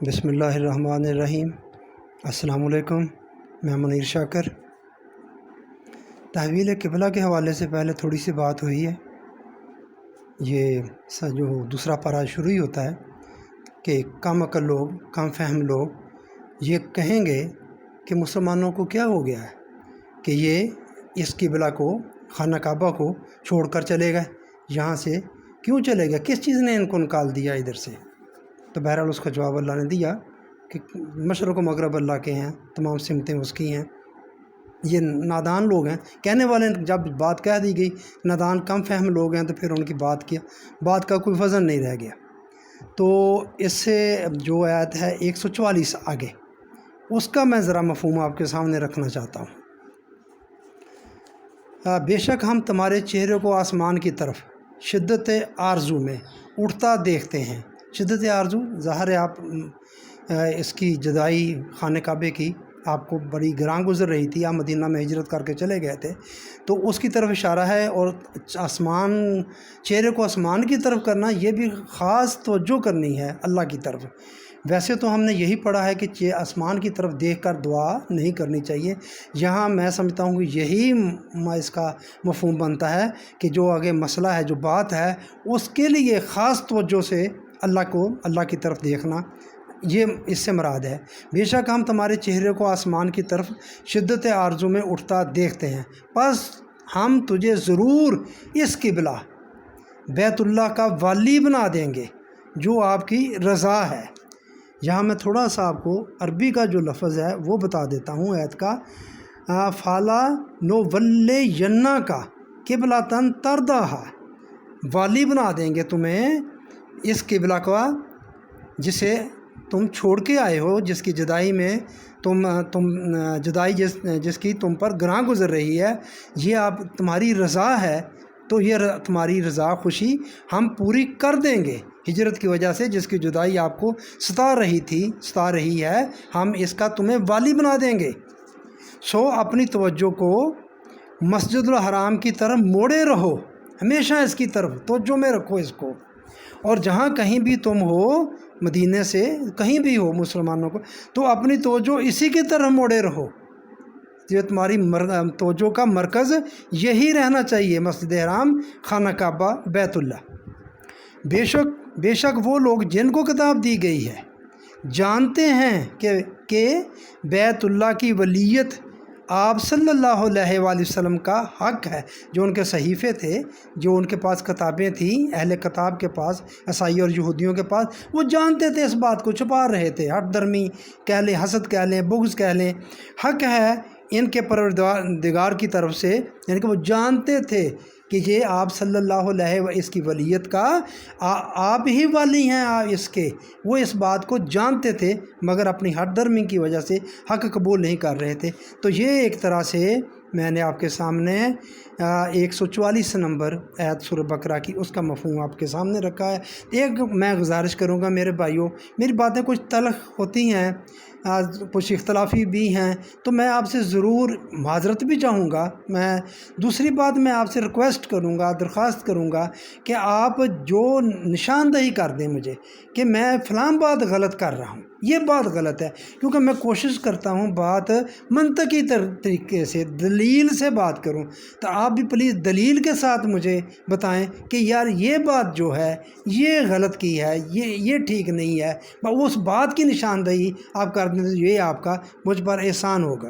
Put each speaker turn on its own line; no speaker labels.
بسم اللہ الرحمن الرحیم۔ السلام علیکم، میں منیر شاکر۔ تحویل قبلہ کے حوالے سے پہلے تھوڑی سی بات ہوئی ہے۔ یہ جو دوسرا پارہ شروع ہی ہوتا ہے کہ کم عقل لوگ، کم فہم لوگ یہ کہیں گے کہ مسلمانوں کو کیا ہو گیا ہے کہ یہ اس قبلہ کو، خانہ کعبہ کو چھوڑ کر چلے گئے، یہاں سے کیوں چلے گئے، کس چیز نے ان کو نکال دیا ادھر سے؟ تو بہرحال اس کا جواب اللہ نے دیا کہ مشرق و مغرب اللہ کے ہیں، تمام سمتیں اس کی ہیں۔ یہ نادان لوگ ہیں، کہنے والے جب بات کہہ دی گئی، نادان کم فہم لوگ ہیں، تو پھر ان کی بات کا کوئی وزن نہیں رہ گیا۔ تو اس سے جو آیت ہے 144 آگے، اس کا میں ذرا مفہوم آپ کے سامنے رکھنا چاہتا ہوں۔ بے شک ہم تمہارے چہرے کو آسمان کی طرف شدت آرزو میں اٹھتا دیکھتے ہیں۔ شدت آرزو ظاہر ہے، آپ اس کی جدائی خانہ کعبے کی آپ کو بڑی گراں گزر رہی تھی، آپ مدینہ میں ہجرت کر کے چلے گئے تھے، تو اس کی طرف اشارہ ہے۔ اور چہرے کو آسمان کی طرف کرنا، یہ بھی خاص توجہ کرنی ہے اللہ کی طرف۔ ویسے تو ہم نے یہی پڑھا ہے کہ آسمان کی طرف دیکھ کر دعا نہیں کرنی چاہیے۔ یہاں میں سمجھتا ہوں کہ یہی اس کا مفہوم بنتا ہے کہ جو آگے مسئلہ ہے، جو بات ہے، اس کے لیے خاص توجہ سے اللہ کی طرف دیکھنا، یہ اس سے مراد ہے۔ بے شک ہم تمہارے چہرے کو آسمان کی طرف شدت آرزو میں اٹھتا دیکھتے ہیں، پس ہم تجھے ضرور اس قبلہ بیت اللہ کا والی بنا دیں گے جو آپ کی رضا ہے۔ یہاں میں تھوڑا سا آپ کو عربی کا جو لفظ ہے وہ بتا دیتا ہوں آیت کا۔ فالا نو ولے ینا کا قبلۃً ترداہا، والی بنا دیں گے تمہیں اس قبلہ کا جسے تم چھوڑ کے آئے ہو، جس کی جدائی میں جدائی جس کی تم پر گراں گزر رہی ہے، یہ آپ تمہاری رضا ہے، تو یہ تمہاری رضا خوشی ہم پوری کر دیں گے۔ ہجرت کی وجہ سے جس کی جدائی آپ کو ستا رہی ہے، ہم اس کا تمہیں والی بنا دیں گے۔ سو اپنی توجہ کو مسجد الحرام کی طرف موڑے رہو، ہمیشہ اس کی طرف توجہ میں رکھو اس کو، اور جہاں کہیں بھی تم ہو، مدینے سے کہیں بھی ہو مسلمانوں کو، تو اپنی توجہ اسی کی طرف موڑے رہو۔ یہ تمہاری توجہ کا مرکز یہی رہنا چاہیے، مسجد حرام، خانہ کعبہ، بیت اللہ۔ بے شک وہ لوگ جن کو کتاب دی گئی ہے جانتے ہیں کہ بیت اللہ کی ولیت آپ صلی اللہ علیہ وآلہ وسلم کا حق ہے۔ جو ان کے صحیفے تھے، جو ان کے پاس کتابیں تھیں، اہل کتاب کے پاس، عیسائی اور یہودیوں کے پاس، وہ جانتے تھے، اس بات کو چھپا رہے تھے۔ ہٹ درمی کہہ لیں، حسد کہہ لیں، بغض کہہ لیں، حق ہے ان کے پروردگار کی طرف سے، یعنی کہ وہ جانتے تھے کہ یہ آپ صلی اللہ علیہ و اس کی ولیت کا آپ ہی والی ہیں اس کے، وہ اس بات کو جانتے تھے، مگر اپنی ہٹ درمی کی وجہ سے حق قبول نہیں کر رہے تھے۔ تو یہ ایک طرح سے میں نے آپ کے سامنے 144 نمبر آیت سورہ بقرہ کی، اس کا مفہوم آپ کے سامنے رکھا ہے۔ ایک میں گزارش کروں گا میرے بھائیوں، میری باتیں کچھ تلخ ہوتی ہیں، کچھ اختلافی بھی ہیں، تو میں آپ سے ضرور معذرت بھی چاہوں گا۔ میں دوسری بات میں آپ سے ریکویسٹ کروں گا، درخواست کروں گا کہ آپ جو نشاندہی کر دیں مجھے کہ میں فلاں بات غلط کر رہا ہوں، یہ بات غلط ہے، کیونکہ میں کوشش کرتا ہوں بات منطقی طریقے سے، دلیل سے بات کروں، تو آپ بھی پلیز دلیل کے ساتھ مجھے بتائیں کہ یار یہ بات جو ہے یہ غلط کی ہے، یہ ٹھیک نہیں ہے۔ اس بات کی نشاندہی آپ کر دیں تو یہ آپ کا مجھ پر احسان ہوگا۔